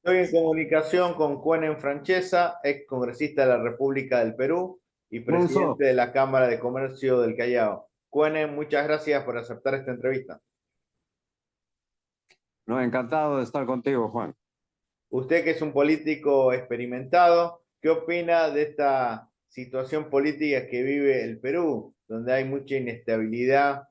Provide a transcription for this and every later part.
Estoy en comunicación con Cuenen Francesa, ex congresista de la República del Perú y Renzo, presidente de la Cámara de Comercio del Callao. Cuenen, muchas gracias por aceptar esta entrevista. no, encantado de estar contigo, Juan. Usted que es un político experimentado, ¿qué opina de esta situación política que vive el Perú, donde hay mucha inestabilidad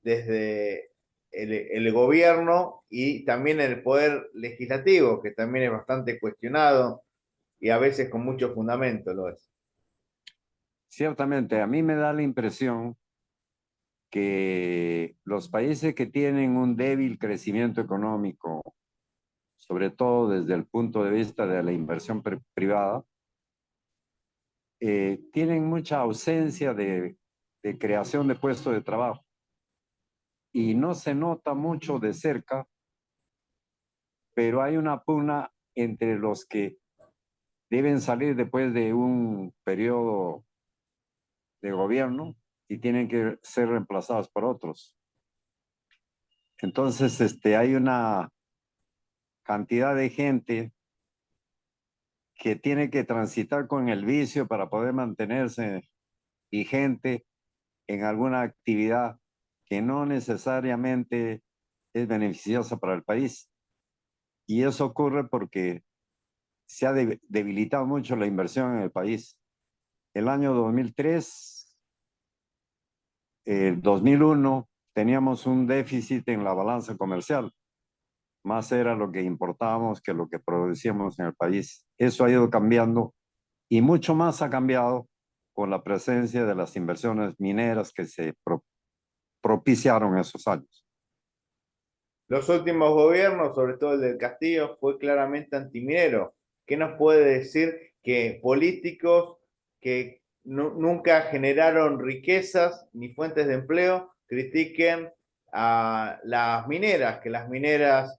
desde el gobierno y también el poder legislativo, que también es bastante cuestionado y a veces con mucho fundamento lo es? Ciertamente, a mí me da la impresión que los países que tienen un débil crecimiento económico, sobre todo desde el punto de vista de la inversión privada, tienen mucha ausencia de creación de puestos de trabajo y no se nota mucho de cerca, pero hay una pugna entre los que deben salir después de un periodo de gobierno y tienen que ser reemplazados por otros. Entonces, hay una cantidad de gente que tiene que transitar con el vicio para poder mantenerse vigente en alguna actividad que no necesariamente es beneficiosa para el país. Y eso ocurre porque se ha debilitado mucho la inversión en el país. El año 2003, el 2001, teníamos un déficit en la balanza comercial. Más era lo que importábamos que lo que producíamos en el país. Eso ha ido cambiando y mucho más ha cambiado con la presencia de las inversiones mineras que se propiciaron esos años. Los últimos gobiernos, sobre todo el del Castillo, fue claramente antiminero. ¿Qué nos puede decir que políticos que nunca generaron riquezas ni fuentes de empleo critiquen a las mineras, que las mineras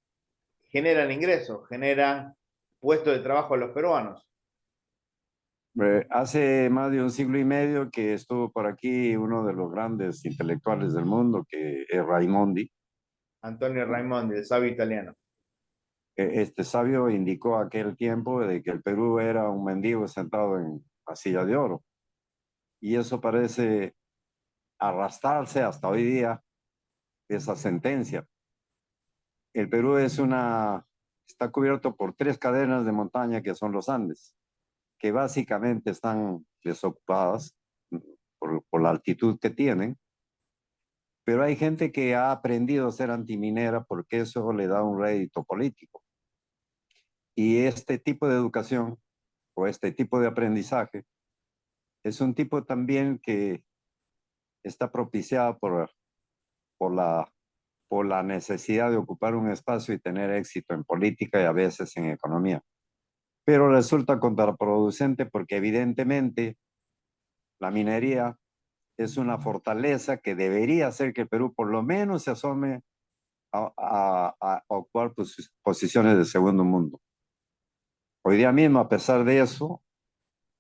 generan ingresos, generan puestos de trabajo a los peruanos? Hace más de un siglo y medio que estuvo por aquí uno de los grandes intelectuales del mundo, que es Raimondi. Antonio Raimondi, el sabio italiano. Este sabio indicó aquel tiempo de que el Perú era un mendigo sentado en la silla de oro. Y eso parece arrastrarse hasta hoy día, esa sentencia. El Perú está cubierto por tres cadenas de montaña que son los Andes, que básicamente están desocupadas por la altitud que tienen, pero hay gente que ha aprendido a ser antiminera porque eso le da un rédito político. Y este tipo de educación o este tipo de aprendizaje es un tipo también que está propiciado por por la necesidad de ocupar un espacio y tener éxito en política y a veces en economía. Pero resulta contraproducente porque evidentemente la minería es una fortaleza que debería hacer que el Perú por lo menos se asome a ocupar posiciones de segundo mundo. Hoy día mismo, a pesar de eso,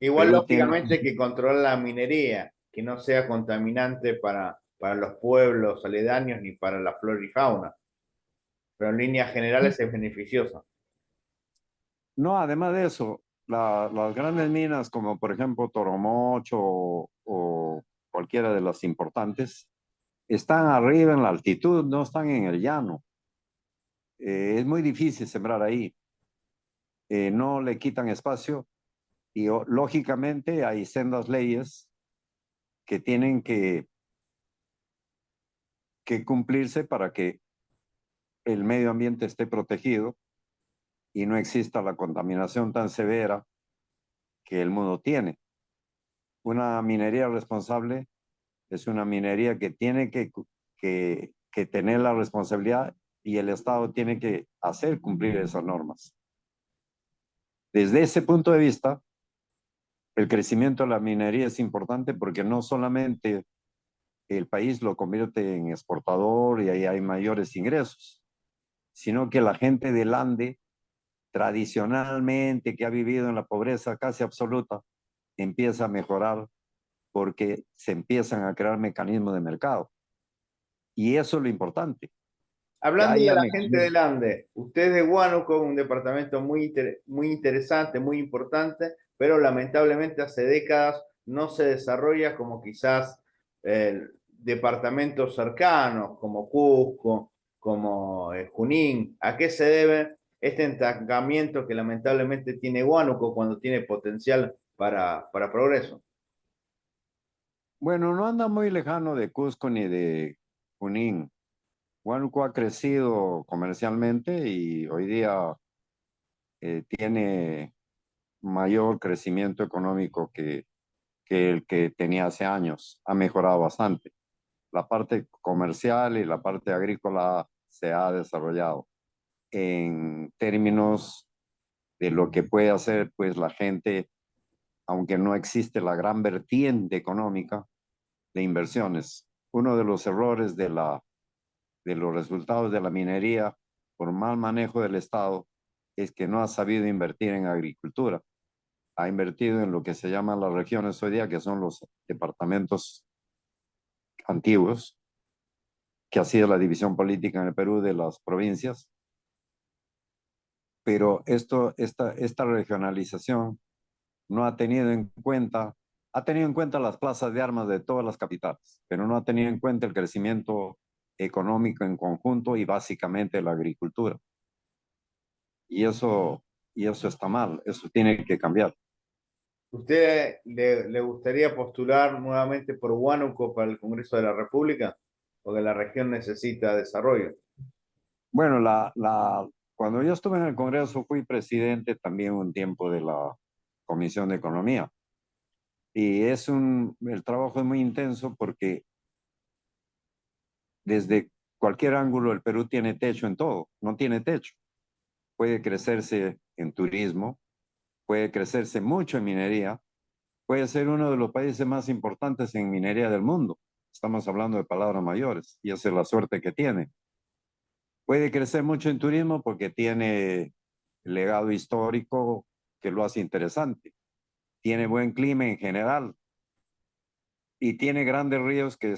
Igual, Perú tiene, lógicamente, que controlar la minería, que no sea contaminante para los pueblos aledaños ni para la flora y fauna, pero en líneas generales es beneficioso. no, además de eso, las grandes minas como por ejemplo Toromocho o cualquiera de las importantes, están arriba en la altitud, no están en el llano. Es muy difícil sembrar ahí. No le quitan espacio y lógicamente hay sendas leyes que tienen que cumplirse para que el medio ambiente esté protegido y no exista la contaminación tan severa que el mundo tiene. Una minería responsable es una minería que tiene que tener la responsabilidad y el Estado tiene que hacer cumplir esas normas. Desde ese punto de vista, el crecimiento de la minería es importante porque no solamente el país lo convierte en exportador y ahí hay mayores ingresos, sino que la gente del Ande, tradicionalmente que ha vivido en la pobreza casi absoluta, empieza a mejorar porque se empiezan a crear mecanismos de mercado. Y eso es lo importante. Hablando de haya la gente mecanismos. del Ande, usted es de Huánuco, un departamento muy interesante, muy importante, pero lamentablemente hace décadas no se desarrolla como quizás departamentos cercanos, como Cusco, como Junín. ¿A qué se debe este estancamiento que lamentablemente tiene Huánuco cuando tiene potencial para progreso? Bueno, no anda muy lejano de Cusco ni de Junín. Huánuco ha crecido comercialmente y hoy día tiene mayor crecimiento económico que el que tenía hace años. Ha mejorado bastante. La parte comercial y la parte agrícola se ha desarrollado. En términos de lo que puede hacer pues la gente, aunque no existe la gran vertiente económica de inversiones. Uno de los errores de los resultados de la minería por mal manejo del Estado es que no ha sabido invertir en agricultura. Ha invertido en lo que se llaman las regiones hoy día, que son los departamentos antiguos, que ha sido la división política en el Perú de las provincias, pero esta regionalización no ha tenido en cuenta, ha tenido en cuenta las plazas de armas de todas las capitales, pero no ha tenido en cuenta el crecimiento económico en conjunto y básicamente la agricultura. Y eso, y eso está mal, eso tiene que cambiar. ¿Usted le gustaría postular nuevamente por Huánuco para el Congreso de la República? Porque la región necesita desarrollo. Bueno, cuando yo estuve en el Congreso fui presidente también un tiempo de la Comisión de Economía. Y el trabajo es muy intenso porque desde cualquier ángulo el Perú tiene techo en todo, no tiene techo. Puede crecerse en turismo, puede crecerse mucho en minería, puede ser uno de los países más importantes en minería del mundo. Estamos hablando de palabras mayores y esa es la suerte que tiene. Puede crecer mucho en turismo porque tiene legado histórico que lo hace interesante. Tiene buen clima en general y tiene grandes ríos que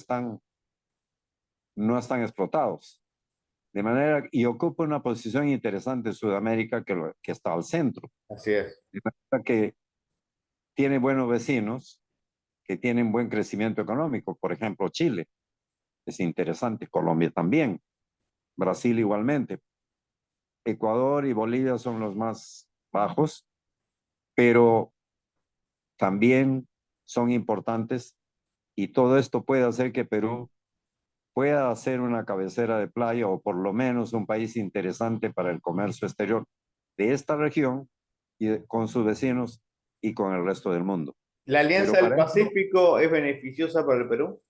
no están explotados. De manera, y ocupa una posición interesante en Sudamérica que está al centro. Así es. De manera que tiene buenos vecinos que tienen buen crecimiento económico. Por ejemplo, Chile es interesante, Colombia también, Brasil igualmente. Ecuador y Bolivia son los más bajos, pero también son importantes y todo esto puede hacer que Perú pueda ser una cabecera de playa o por lo menos un país interesante para el comercio exterior de esta región con sus vecinos y con el resto del mundo. ¿La Alianza Pero del para eso, Pacífico es beneficiosa para el Perú?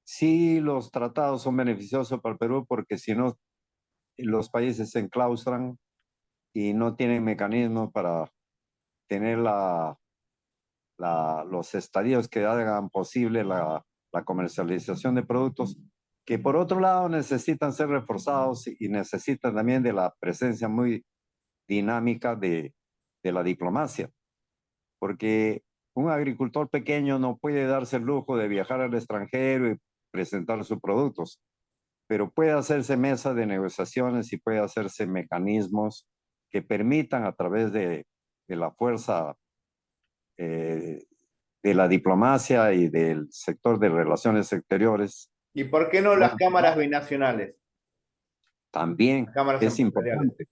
sí los tratados son beneficiosos para el Perú porque si no, los países se enclaustran y no tienen mecanismos para tener los estadios que hagan posible la comercialización de productos que por otro lado necesitan ser reforzados y necesitan también de la presencia muy dinámica de la diplomacia, porque un agricultor pequeño no puede darse el lujo de viajar al extranjero y presentar sus productos, pero puede hacerse mesa de negociaciones y puede hacerse mecanismos que permitan a través de la fuerza eh, de la diplomacia y del sector de relaciones exteriores, ¿Y por qué no las bueno, cámaras binacionales, las también cámaras es empresariales? importante.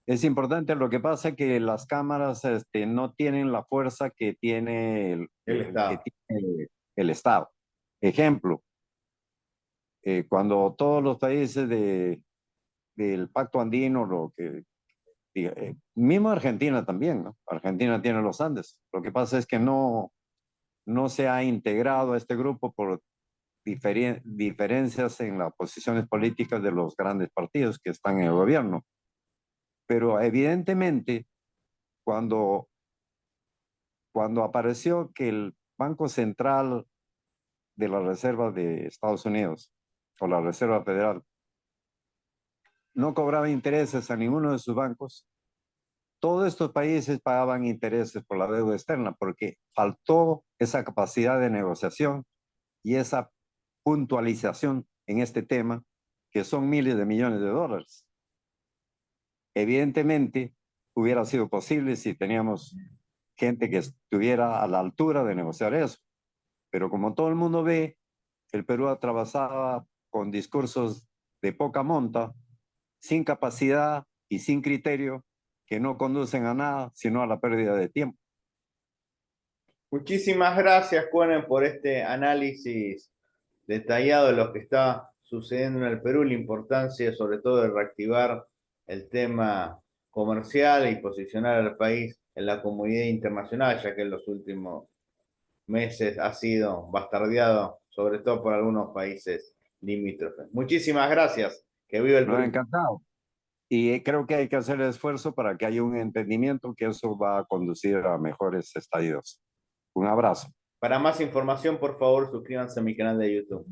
Es importante, lo que pasa es que las cámaras no tienen la fuerza que tiene El que Estado. tiene el Estado. Ejemplo, cuando todos los países del Pacto Andino, mismo Argentina también, ¿no? Argentina tiene los Andes. Lo que pasa es que no se ha integrado a este grupo por diferencias en las posiciones políticas de los grandes partidos que están en el gobierno. Pero evidentemente, cuando apareció que el Banco Central de la Reserva de Estados Unidos o la Reserva Federal no cobraba intereses a ninguno de sus bancos, todos estos países pagaban intereses por la deuda externa porque faltó esa capacidad de negociación y esa puntualización en este tema que son miles de millones de dólares. Evidentemente, hubiera sido posible si teníamos gente que estuviera a la altura de negociar eso. Pero como todo el mundo ve, el Perú atravesaba con discursos de poca monta, sin capacidad y sin criterio, que no conducen a nada, sino a la pérdida de tiempo. Muchísimas gracias, Juan, por este análisis detallado de lo que está sucediendo en el Perú, la importancia sobre todo de reactivar el tema comercial y posicionar al país en la comunidad internacional, ya que en los últimos meses ha sido bastardeado, sobre todo por algunos países limítrofes. Muchísimas gracias. Que viva el Nos ha Perú. encantado. Y creo que hay que hacer el esfuerzo para que haya un entendimiento que eso va a conducir a mejores estadios. Un abrazo. Para más información, por favor, suscríbanse a mi canal de YouTube.